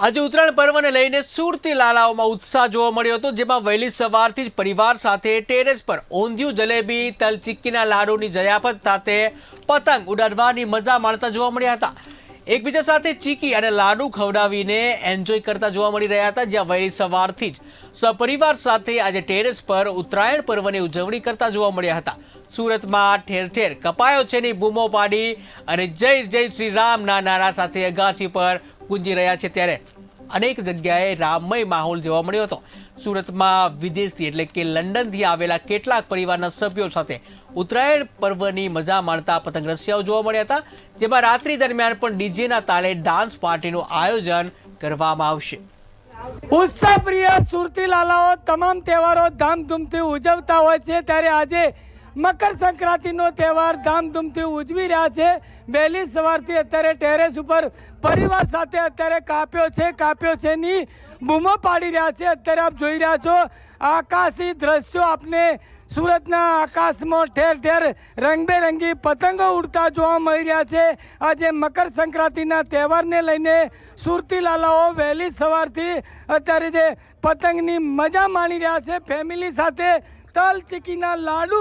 આજે ઉત્તરાયણ પર્વને લઈને સુરતી લાલાઓમાં ઉત્સાહ જોવા મળ્યો હતો, જેમાં વહેલી સવારથી જ પરિવાર સાથે ટેરેસ પર ઊંધિયું, જલેબી, તલ ચીક્કીના લાડુની જયાફત સાથે પતંગ ઉડાડવાની મજા માણતા જોવા મળ્યા હતા. એકબીજા સાથે ચીકી અને લાડુ ખવડાવીને એન્જોય કરતા જોવા મળી રહ્યા હતા. જ્યાં વહેલી સવારથી જ સપરિવાર સાથે આજે ટેરેસ પર ઉત્તરાયણ પર્વની ઉજવણી કરતા જોવા મળ્યા હતા. સુરતમાં ઠેર ઠેર કપાયો છે ની બૂમો પાડી અને જય જય શ્રી રામના નારા સાથે અગાસી પર ગુંજી રહ્યા છે. ત્યારે અનેક જગ્યાએ રામમય માહોલ જોવા મળ્યો હતો. સુરતમાં વિદેશથી એટલે કે લંડનથી આવેલા કેટલાક પરિવારના સભ્યો સાથે ઉત્તરાયણ પર્વની મજા માણતા પતંગ રસિયાઓ જોવા મળ્યા હતા. જેમાં રાત્રિ દરમિયાન પણ ડીજેના તાલે ડાન્સ પાર્ટીનું આયોજન કરવામાં આવશે. ઉત્સાહ પ્રિય સુરતી લાલાઓ તમામ તહેવારો ધામધૂમથી ઉજવતા હોય છે, ત્યારે આજે મકર સંક્રાંતિનો તહેવાર ધામધૂમથી ઉજવી રહ્યા છે. વહેલી સવારથી અત્યારે ટેરેસ ઉપર પરિવાર સાથે અત્યારે કાપ્યો છે ની બૂમો પાડી રહ્યા છે. અત્યારે આપ જોઈ રહ્યા છો આકાશી દ્રશ્યો, આપને સુરતના આકાશમાં ઠેર ઠેર રંગબેરંગી પતંગો ઉડતા જોવા મળી રહ્યા છે. આજે મકર સંક્રાંતિના તહેવારને લઈને સુરતી લાલાઓ વહેલી સવારથી અત્યારે જે પતંગની મજા માણી રહ્યા છે. ફેમિલી સાથે તલ ચીકીના લાડુ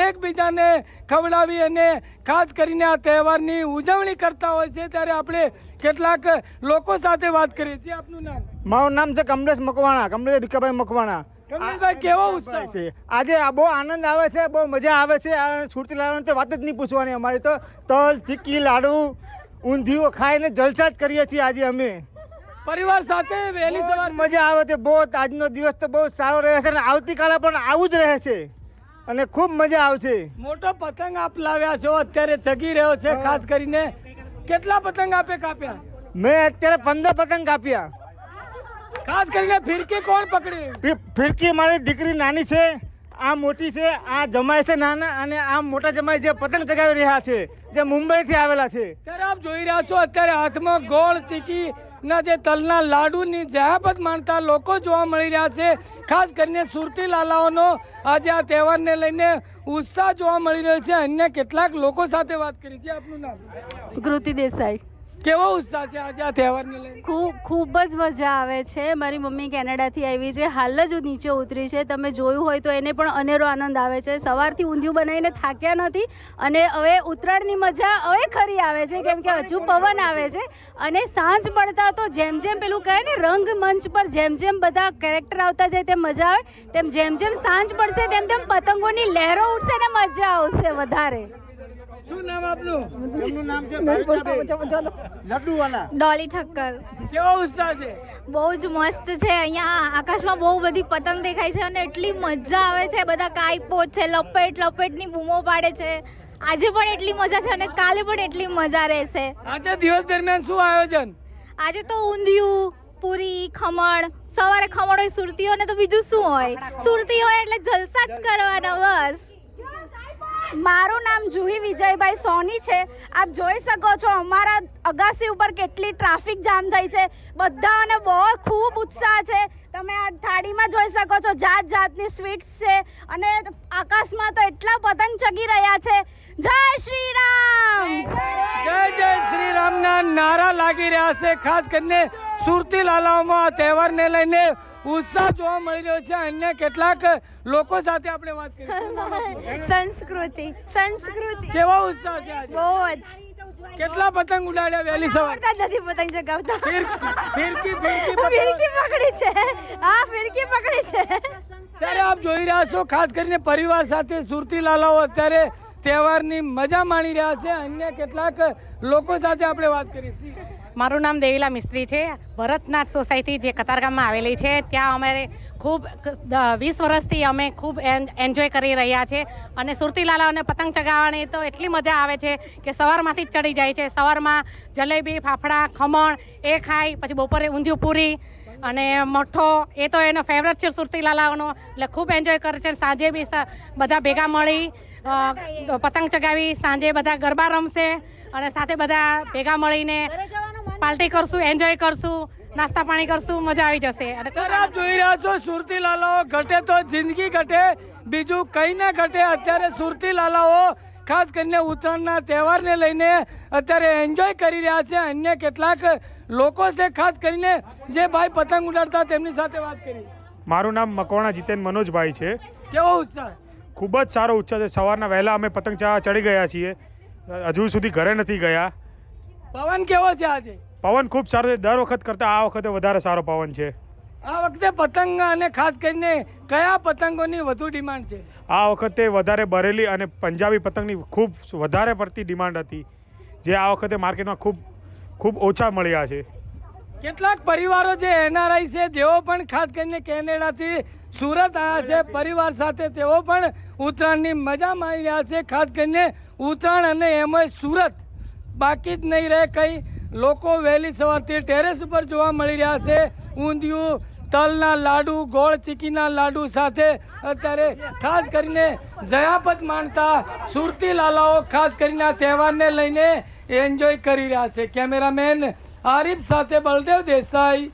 એકબીજાને ખવડાવી અને ખાસ કરીને આ તહેવારની ઉજવણી કરતા હોય છે. ત્યારે આપણે કેટલાક લોકો સાથે વાત કરીએ છીએ. આપનું નામ? મારું નામ છે કમલેશ મકવાણા, કમલેશ ભીખાભાઈ મકવાણા. કમલેશભાઈ, કેવો ઉત્સાહ છે આજે? બહુ આનંદ આવે છે, બહુ મજા આવે છે. સુરતી લાડુની તો વાત જ નહીં પૂછવાની. અમારી તો તલ ચીકી લાડુ ઊંધિયું ખાઈને જલસા જ કરીએ છીએ આજે અમે પરિવાર સાથે. વહેલી સવાર મજા આવે છે બહુ. આજનો દિવસ તો બહુ સારો રહે છે અને આવતીકાલે પણ આવું જ રહે છે અને ખૂબ મજા આવશે. મોટો પતંગ આપ લાવ્યા છો, અત્યારે ચગી રહ્યો છે. ખાસ કરીને કેટલા પતંગ આપે કાપ્યા? મેં અત્યારે 15 પતંગ કાપ્યા. ખાસ કરીને ફિરકી કોણ પકડી? ફિરકી મારી દીકરી નાની છે, આ મોટી છે, આ જમાઈ છે નાના, અને આ મોટા જમાઈ જે પતંગ ચગાવી રહ્યા છે, જે મુંબઈથી આવેલા છે. ત્યારે આપ જોઈ રહ્યા છો અત્યારે હાથમાં ગોળ ચીકી ના જે તલના લાડુની જયાફત માણતા લોકો જોવા મળી રહ્યા છે. ખાસ કરીને સુરતી લાલાઓનો આજે આ તહેવારને લઈને ઉત્સાહ જોવા મળી રહ્યો છે. અન્ય કેટલાક લોકો સાથે વાત કરી છે. આપનું નામ? કૃતિ દેસાઈ. કેવો ઉત્સાહ છે આજે આ તહેવારને લઈને? ખૂબ જ મજા આવે છે. મારી મમ્મી કેનેડાથી આવી છે, હાલ જ નીચે ઉતરી છે. તમે જોયું હોય તો એને પણ અનેરો આનંદ આવે છે. સવારથી ઊંધિયું બનાવીને થાક્યા નથી અને હવે ઉત્તરાયણની મજા હવે ખરી આવે છે, કેમ કે હજુ પવન આવે છે. અને સાંજ પડતા તો જેમ જેમ પેલું કહે ને રંગમંચ પર જેમ જેમ બધા કેરેક્ટર આવતા જાય તેમ મજા આવે, તેમ જેમ જેમ સાંજ પડશે તેમ તેમ પતંગોની લહેરો ઉઠશે ને મજા આવશે વધારે. શું નામ આપનું? એમનું નામ છે લડ્ડુવાલા. ડોલી ઠક્કર. કેવો ઉત્સાહ છે? બહુ જ મસ્ત છે. અહીંયા આકાશમાં બહુ બધી પતંગ દેખાય છે અને એટલી મજા આવે છે. બધા કાઈપોટ છે, લપેટની બૂમો પાડે છે. આજે પણ એટલી મજા છે અને કાલે પણ એટલી મજા રહેશે. આજે દિવસ દરમિયાન શું આયોજન? આજે તો ઊંધિયું, પૂરી, ખમણ. સવારે ખમણ હોય સુરતીઓને, તો બીજું શું હોય? સુરતી હોય એટલે જલસા જ કરવાના બસ. મારું નામ જુહી વિજયભાઈ સોની છે. આપ જોઈ શકો છો અમારા અગાસી ઉપર કેટલી ટ્રાફિક જામ થઈ છે. બધાને બહુ ખૂબ ઉત્સાહ છે. તમે આ થાળીમાં જોઈ શકો છો જાત જાતની સ્વીટ્સ છે અને આકાશમાં તો એટલા પતંગ ચગી રહ્યા છે. જય શ્રી રામ, જય જય શ્રી રામના નારા લાગી રહ્યા છે. ખાસ કરીને સુરતી લાલાઓમાં આ તહેવારને લઈને ઉત્સાહ જોવા મળી રહ્યો છે. અન્ય કેટલાક લોકો સાથે આપણે વાત કરીએ. સંસ્કૃતિ. કેવો ઉત્સાહ છે આજે? બહુ જ. કેટલા પતંગ ઉડાડ્યા વહેલી સવાર? નથી પતંગ ચગાવતા. ફિરકી પકડી છે. હા, ફિરકી પકડી છે. ત્યારે આપ જોઈ રહ્યા છો ખાસ કરીને પરિવાર સાથે સુરતી લાલાઓ અત્યારે તહેવારની મજા માણી રહ્યા છે. અન્ય કેટલાક લોકો સાથે આપણે વાત કરીએ. મારું નામ દેવીલા મિસ્ત્રી છે. ભરતનાથ સોસાયટી જે કતારગામમાં આવેલી છે, ત્યાં અમારે ખૂબ 20 વર્ષથી અમે ખૂબ એન્જોય કરી રહ્યા છે. અને સુરતી લાલાઓને પતંગ ચગાવવાની તો એટલી મજા આવે છે કે સવારમાંથી જ ચડી જાય છે. સવારમાં જલેબી, ફાફડા, ખમણ એ ખાય, પછી બપોરે ઊંધિયું, પૂરી અને મઠો, એ તો એનો ફેવરેટ છે સુરતી લાલાઓનો. એટલે ખૂબ એન્જોય કરે છે. સાંજે બી બધા ભેગા મળી પતંગ ચગાવી, સાંજે બધા ગરબા રમશે અને સાથે બધા ભેગા મળીને પાર્ટી કરશું, એન્જોય કરશું, નાસ્તા પાણી કરશું, મજા આવી જશે. અને આપ જોઈ રહ્યા છો સુરતી લાલાઓ ઘટે તો જિંદગી ઘટે, બીજું કંઈ ના ઘટે. અત્યારે સુરતી લાલાઓ ખાસ કરીને ઉત્તરાયણના તહેવારને લઈને અત્યારે એન્જોય કરી રહ્યા છે. અન્ય કેટલાક લોકો છે ખાસ કરીને જે ભાઈ પતંગ ઉડાડતા તેમની સાથે વાત કરી. મારું નામ મકવાણા જીતેન મનોજભાઈ છે. કેવો ઉત્સાહ? ખૂબ જ સારો ઉત્સાહ છે. સવારના વહેલા અમે પતંગ ચડી ગયા છીએ, હજુ સુધી ઘરે નથી ગયા. પવન કેવો છે આજે? પવન ખૂબ સારો છે, દર વખત કરતાં આ વખતે વધારે સારો પવન છે. આ વખતે પતંગ અને ખાસ કરીને કયા પતંગોની વધુ ડિમાન્ડ છે? આ વખતે વધારે બરેલી અને પંજાબી પતંગની ખૂબ વધારે પડતી ડિમાન્ડ હતી, જે આ વખતે માર્કેટમાં ખૂબ ઓછા મળ્યા છે. કેટલાક પરિવારો જે એનઆરઆઈ છે જેઓ પણ ખાસ કરીને કેનેડાથી સુરત આવ્યા છે પરિવાર સાથે, તેઓ પણ ઉત્તરાયણની મજા માણી રહ્યા છે. ખાસ કરીને ઉત્તરાયણ અને એમાંય સુરત બાકી જ નહીં રહે. કઈ લોકો વહેલી સવારથી ટેરેસ ઉપર જોવા મળી રહ્યા છે. ઊંધિયું, તલના લાડુ, ગોળ ચીકીના લાડુ સાથે અત્યારે ખાસ કરીને જયાપત માણતા સુરતી લાલાઓ ખાસ કરીને આ તહેવારને લઈને એન્જોય કરી રહ્યા છે. કેમેરામેન આરિફ સાથે બલદેવ દેસાઈ,